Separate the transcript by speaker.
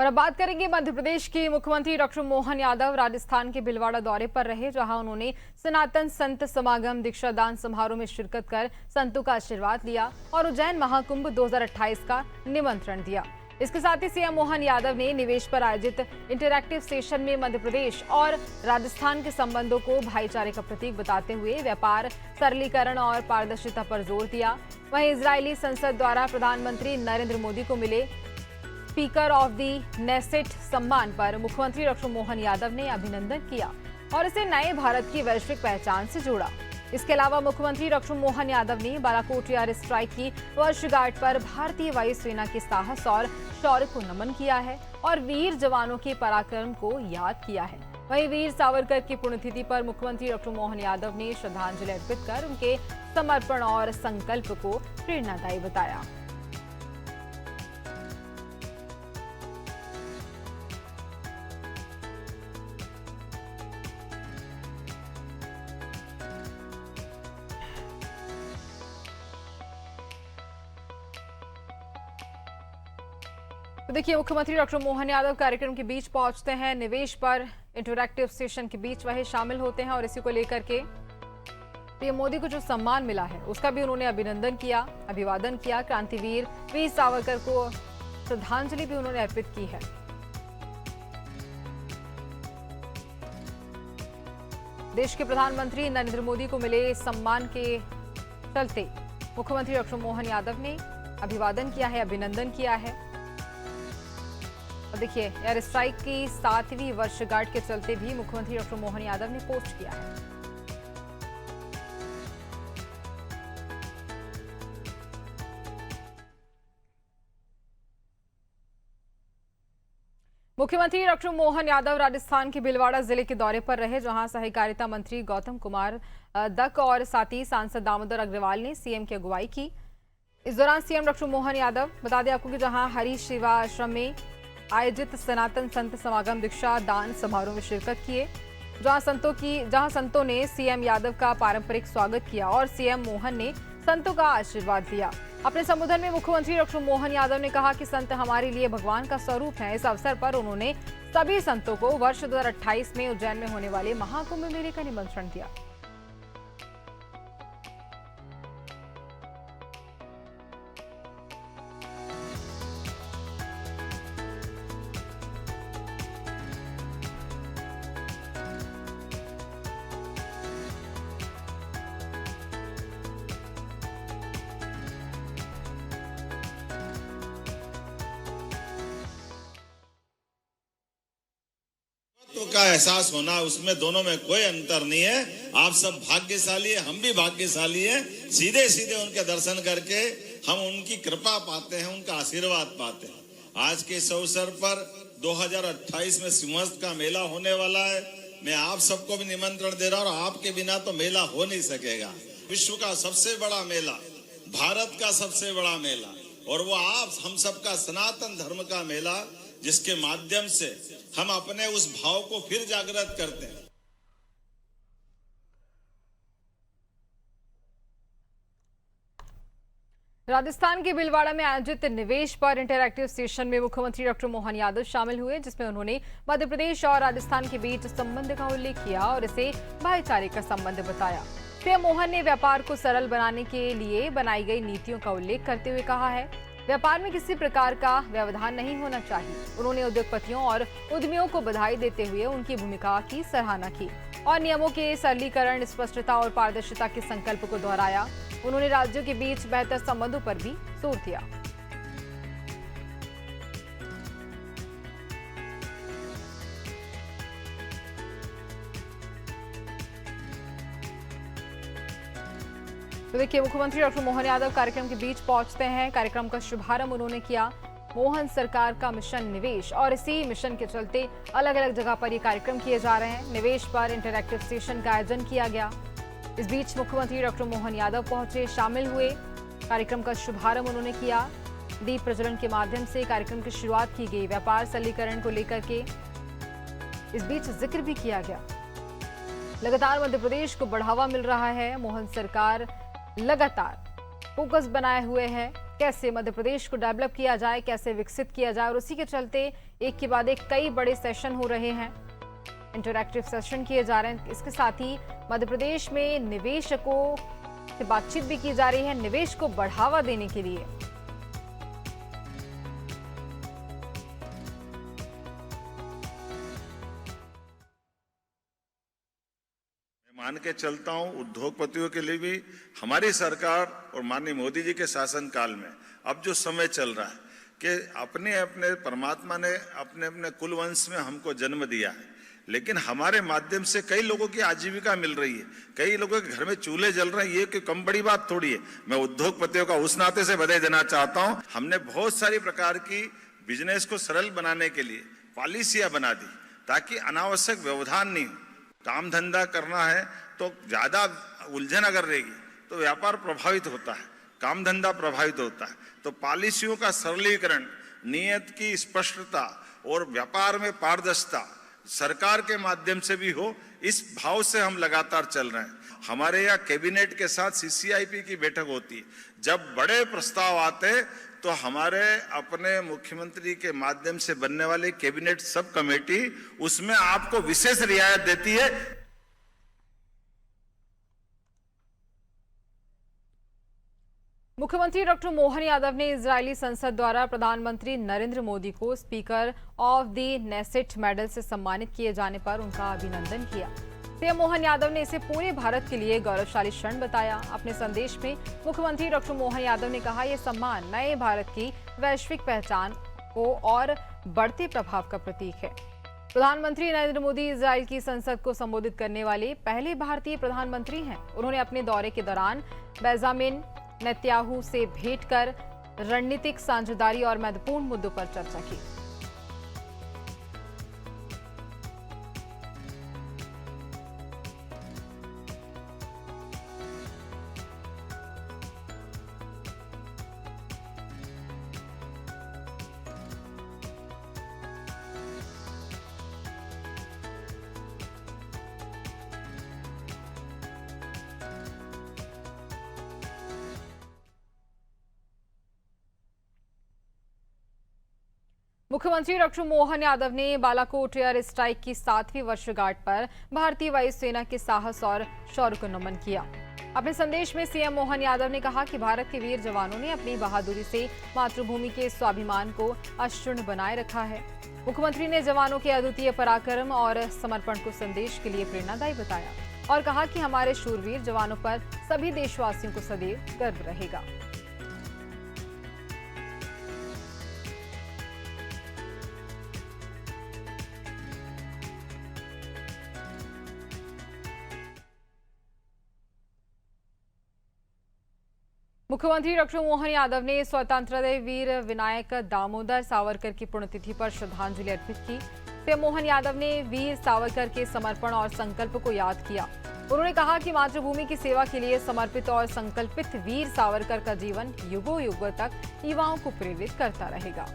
Speaker 1: और अब बात करेंगे मध्य प्रदेश के मुख्यमंत्री डॉक्टर मोहन यादव राजस्थान के भिलवाड़ा दौरे पर रहे, जहां उन्होंने सनातन संत समागम दीक्षादान समारोह में शिरकत कर संतों का आशीर्वाद लिया और उज्जैन महाकुंभ 2028 का निमंत्रण दिया। इसके साथ ही सीएम मोहन यादव ने निवेश पर आयोजित इंटरैक्टिव सेशन में मध्य प्रदेश और राजस्थान के संबंधों को भाईचारे का प्रतीक बताते हुए व्यापार सरलीकरण और पारदर्शिता पर जोर दिया। वहीं इजरायली संसद द्वारा प्रधानमंत्री नरेंद्र मोदी को मिले स्पीकर ऑफ द नेसेट सम्मान पर मुख्यमंत्री डॉक्टर मोहन यादव ने अभिनंदन किया और इसे नए भारत की वैश्विक पहचान से जोड़ा। इसके अलावा मुख्यमंत्री डॉक्टर मोहन यादव ने बालाकोट एयर स्ट्राइक की वर्षगांठ पर भारतीय वायुसेना के साहस और शौर्य को नमन किया है और वीर जवानों के पराक्रम को याद किया है। वहीं वीर सावरकर की पुण्यतिथि पर मुख्यमंत्री डॉक्टर मोहन यादव ने श्रद्धांजलि अर्पित कर उनके समर्पण और संकल्प को प्रेरणादायी बताया। तो देखिए, मुख्यमंत्री डॉक्टर मोहन यादव कार्यक्रम के बीच पहुंचते हैं, निवेश पर इंटरैक्टिव सेशन के बीच वह शामिल होते हैं और इसी को लेकर के पीएम मोदी को जो सम्मान मिला है उसका भी उन्होंने अभिनंदन किया, अभिवादन किया। क्रांतिवीर वीर सावरकर को श्रद्धांजलि भी उन्होंने अर्पित की है। देश के प्रधानमंत्री नरेंद्र मोदी को मिले सम्मान के चलते मुख्यमंत्री डॉक्टर मोहन यादव ने अभिवादन किया है, अभिनंदन किया है। और देखिए, एयर स्ट्राइक की 7वीं वर्षगांठ के चलते भी मुख्यमंत्री डॉक्टर मोहन यादव ने पोस्ट किया है। मुख्यमंत्री डॉक्टर मोहन यादव राजस्थान के भिलवाड़ा जिले के दौरे पर रहे, जहां सहकारिता मंत्री गौतम कुमार दक और साथ ही सांसद दामोदर अग्रवाल ने सीएम की अगुवाई की। इस दौरान सीएम डॉक्टर मोहन यादव, बता दें आपको कि जहां हरि शिवा आश्रम में आयोजित सनातन संत समागम दीक्षा दान समारोह में शिरकत किए, जहां संतों ने सीएम यादव का पारंपरिक स्वागत किया और सीएम मोहन ने संतों का आशीर्वाद लिया। अपने संबोधन में मुख्यमंत्री डॉक्टर मोहन यादव ने कहा कि संत हमारे लिए भगवान का स्वरूप है। इस अवसर पर उन्होंने सभी संतों को वर्ष 2028 में उज्जैन में होने वाले महाकुंभ मेले का निमंत्रण दिया।
Speaker 2: तो का एहसास होना, उसमें दोनों में कोई अंतर नहीं है। आप सब भाग्यशाली है, हम भी भाग्यशाली है। सीधे सीधे उनके दर्शन करके हम उनकी कृपा पाते हैं, उनका आशीर्वाद पाते हैं। आज के इस अवसर पर 2028 में सिंहस्थ का मेला होने वाला है। मैं आप सबको भी निमंत्रण दे रहा हूं और आपके बिना तो मेला हो नहीं सकेगा। विश्व का सबसे बड़ा मेला, भारत का सबसे बड़ा मेला, और वो आप हम सबका सनातन धर्म का मेला, जिसके माध्यम से हम अपने उस भाव को फिर जागृत करते हैं।
Speaker 1: राजस्थान के भिलवाड़ा में आयोजित निवेश पर इंटरैक्टिव सेशन में मुख्यमंत्री डॉक्टर मोहन यादव शामिल हुए, जिसमें उन्होंने मध्य प्रदेश और राजस्थान के बीच संबंध का उल्लेख किया और इसे भाईचारे का संबंध बताया। पीएम मोहन ने व्यापार को सरल बनाने के लिए बनाई गई नीतियों का उल्लेख करते हुए कहा है, व्यापार में किसी प्रकार का व्यवधान नहीं होना चाहिए। उन्होंने उद्योगपतियों और उद्यमियों को बधाई देते हुए उनकी भूमिका की सराहना की और नियमों के सरलीकरण, स्पष्टता और पारदर्शिता के संकल्प को दोहराया। उन्होंने राज्यों के बीच बेहतर संबंधों पर भी जोर दिया। तो देखिए, मुख्यमंत्री डॉक्टर मोहन यादव कार्यक्रम के बीच पहुंचते हैं। कार्यक्रम का शुभारंभ उन्होंने किया। मोहन सरकार का मिशन निवेश, और इसी मिशन के चलते अलग अलग जगह पर ये कार्यक्रम किए जा रहे हैं। निवेश पर इंटरैक्टिव सेशन का आयोजन किया गया। इस बीच मुख्यमंत्री डॉक्टर मोहन यादव पहुंचे, शामिल हुए। कार्यक्रम का शुभारंभ उन्होंने किया। दीप प्रज्वलन के माध्यम से कार्यक्रम की शुरुआत की गई। व्यापार सरलीकरण को लेकर के इस बीच जिक्र भी किया गया। लगातार मध्य प्रदेश को बढ़ावा मिल रहा है। मोहन सरकार लगातार फोकस बनाए हुए है कैसे मध्य प्रदेश को डेवलप किया जाए, कैसे विकसित किया जाए, और उसी के चलते एक के बाद एक कई बड़े सेशन हो रहे हैं, इंटरैक्टिव सेशन किए जा रहे हैं। इसके साथ ही मध्य प्रदेश में निवेशकों से बातचीत भी की जा रही है, निवेश को बढ़ावा देने के लिए।
Speaker 2: मान के चलता हूं उद्योगपतियों के लिए भी हमारी सरकार और माननीय मोदी जी के शासन काल में अब जो समय चल रहा है कि अपने अपने परमात्मा ने अपने अपने कुल वंश में हमको जन्म दिया है, लेकिन हमारे माध्यम से कई लोगों की आजीविका मिल रही है, कई लोगों के घर में चूल्हे जल रहे हैं। ये कोई कम बड़ी बात थोड़ी है। मैं उद्योगपतियों का उस नाते से बधाई देना चाहता हूं। हमने बहुत सारी प्रकार की बिजनेस को सरल बनाने के लिए पॉलिसियां बना दी ताकि अनावश्यक व्यवधान नहीं हो। काम धंधा करना है तो ज्यादा उलझन अगर रहेगी तो व्यापार प्रभावित होता है, काम धंधा प्रभावित होता है। तो पॉलिसियों का सरलीकरण, नियत की स्पष्टता और व्यापार में पारदर्शिता सरकार के माध्यम से भी हो, इस भाव से हम लगातार चल रहे हैं। हमारे यहाँ कैबिनेट के साथ सीसीआईपी की बैठक होती है। जब बड़े प्रस्ताव आते तो हमारे अपने मुख्यमंत्री के माध्यम से बनने वाली कैबिनेट सब कमेटी उसमें आपको विशेष रियायत देती है।
Speaker 1: मुख्यमंत्री डॉक्टर मोहन यादव ने इजरायली संसद द्वारा प्रधानमंत्री नरेंद्र मोदी को speaker of the Knesset medal से सम्मानित किए जाने पर उनका अभिनंदन किया। सीएम मोहन यादव ने इसे पूरे भारत के लिए गौरवशाली क्षण बताया। अपने संदेश में मुख्यमंत्री डॉक्टर मोहन यादव ने कहा, यह सम्मान नए भारत की वैश्विक पहचान को और बढ़ते प्रभाव का प्रतीक है। प्रधानमंत्री नरेंद्र मोदी इजराइल की संसद को संबोधित करने वाले पहले भारतीय प्रधानमंत्री हैं। उन्होंने अपने दौरे के दौरान बेंजामिन नेतन्याहू से भेंट कर रणनीतिक साझेदारी और महत्वपूर्ण मुद्दों पर चर्चा की। मुख्यमंत्री डॉक्टर मोहन यादव ने बालाकोट एयर स्ट्राइक की 7वीं वर्षगांठ पर भारतीय वायुसेना के साहस और शौर्य को नमन किया। अपने संदेश में सीएम मोहन यादव ने कहा कि भारत के वीर जवानों ने अपनी बहादुरी से मातृभूमि के स्वाभिमान को अक्षुण्ण बनाए रखा है। मुख्यमंत्री ने जवानों के अद्वितीय पराक्रम और समर्पण को संदेश के लिए प्रेरणादायी बताया और कहा कि हमारे शूरवीर जवानों पर सभी देशवासियों को सदैव गर्व रहेगा। मुख्यमंत्री डॉक्टर मोहन यादव ने स्वतंत्रता वीर विनायक दामोदर सावरकर की पुण्यतिथि पर श्रद्धांजलि अर्पित की। सीएम मोहन यादव ने वीर सावरकर के समर्पण और संकल्प को याद किया। उन्होंने कहा कि मातृभूमि की सेवा के लिए समर्पित और संकल्पित वीर सावरकर का जीवन युगों युगों तक युवाओं को प्रेरित करता रहेगा।